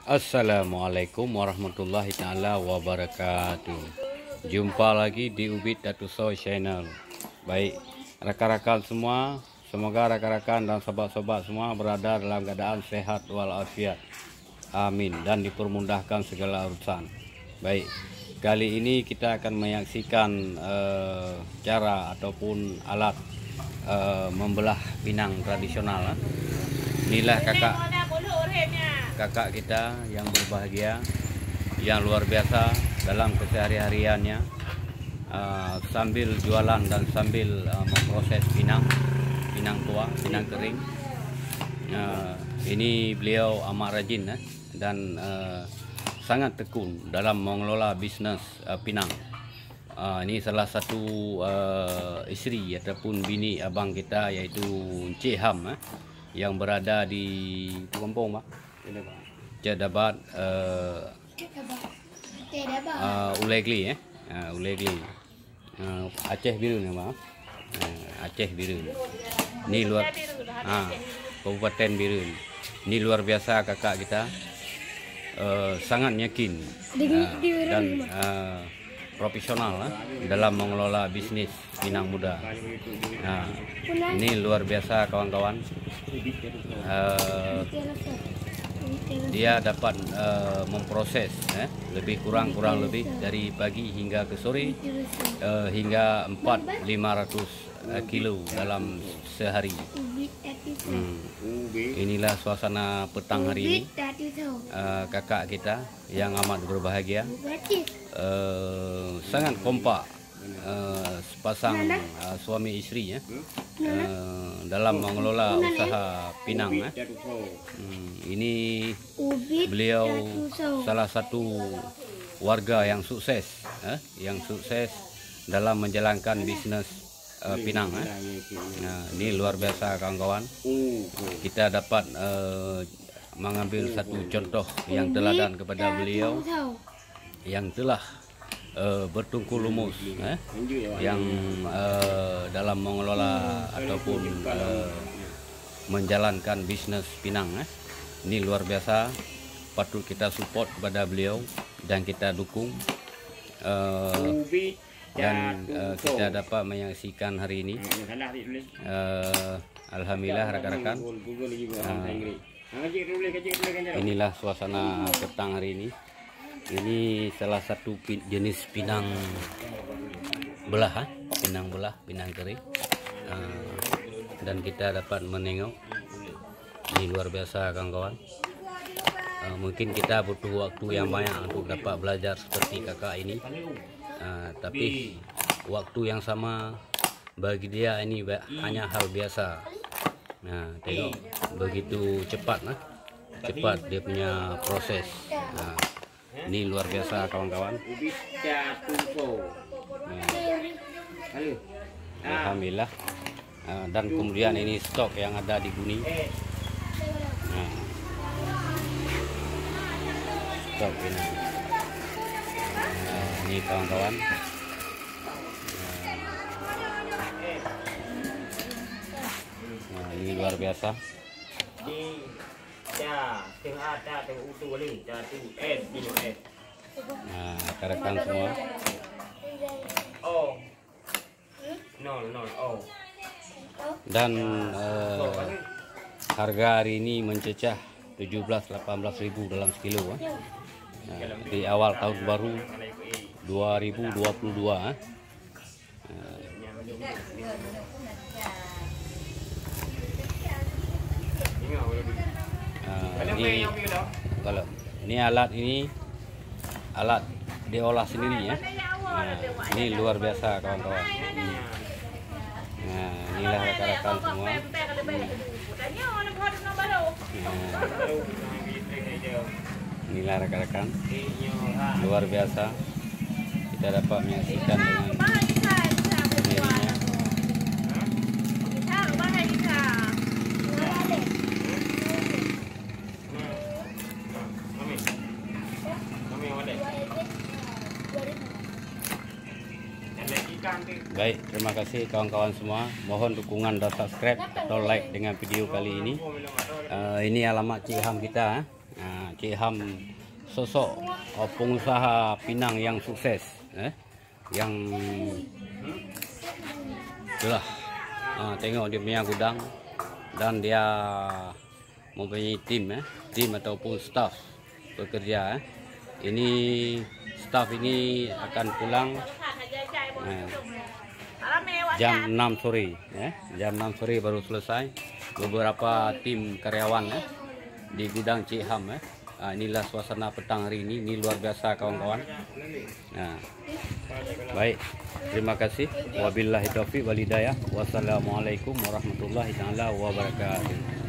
Assalamualaikum warahmatullahi taala wabarakatuh. Jumpa lagi di Ubit Datuk Soy Channel. Baik, rakan-rakan semua, semoga rakan-rakan dan sobat-sobat semua berada dalam keadaan sehat walafiat. Amin, dan dipermudahkan segala urusan. Baik, kali ini kita akan menyaksikan cara ataupun alat membelah pinang tradisional. Inilah kakak kita yang berbahagia, yang luar biasa dalam kesehari-hariannya, sambil jualan dan sambil memproses pinang tua, pinang kering. Ini beliau amat rajin dan sangat tekun dalam mengelola bisnes pinang. Ini salah satu isteri ataupun bini abang kita, iaitu Encik Ham, yang berada di Kampung Jadabat Ulegli Ulegli Aceh Biru nama Aceh Biru. Ini luar Kabupaten Biru. Ini luar biasa kakak kita, sangat yakin dan profesional dalam mengelola bisnis pinang muda. Ini luar biasa kawan-kawan. Dia dapat memproses lebih kurang lebih dari pagi hingga ke sore, hingga 400-500 kilo dalam sehari. Inilah suasana petang hari ini. Kakak kita yang amat berbahagia, sangat kompak, sepasang suami istri dalam mengelola usaha pinang. Ini beliau salah satu warga yang sukses, dalam menjalankan bisnes pinang. Ini luar biasa kawan-kawan. Kita dapat mengambil satu contoh yang teladan kepada beliau yang telah bertungku lumus yang dalam mengelola ataupun menjalankan bisnes pinang. Ini luar biasa, patut kita support kepada beliau dan kita dukung. Dan kita dapat menyaksikan hari ini, alhamdulillah rakan-rakan. Inilah suasana petang hari ini. Ini salah satu jenis pinang belah, pinang kering, dan kita dapat menengok. Ini luar biasa kawan-kawan. Mungkin kita butuh waktu yang banyak untuk dapat belajar seperti kakak ini, tapi waktu yang sama bagi dia ini hanya hal biasa. Tengok begitu cepat dia punya proses. Ini luar biasa kawan-kawan. Alhamdulillah. Dan kemudian ini stok yang ada di guni. Stok ini. Ini kawan-kawan. Ini luar biasa. Rekan-rekan semua. Dan harga hari ini mencecah 17-18 ribu dalam sekilo di awal tahun baru 2022. Ini alat diolah sendiri ya. Ini luar biasa kawan-kawan. Inilah rekan-rekan semua. Inilah rekan-rekan, luar biasa. Kita dapat menyaksikan dengan sendirinya. Baik, terima kasih kawan-kawan semua. Mohon dukungan dan subscribe atau like dengan video kali ini. Ini alamat Cik Ham kita. Cik Ham sosok pengusaha Pinang yang sukses, yang itulah. Tengok dia punya gudang dan dia mempunyai tim ataupun staff bekerja. Ini staff ini akan pulang jam 6 sore, jam 6 sore baru selesai. Beberapa tim karyawan di gudang Cik Ham. Inilah suasana petang hari ini. Ini luar biasa kawan-kawan. Baik, terima kasih. Wabillahi taufiq wal hidayah. Wassalamualaikum warahmatullahi taala wabarakatuh.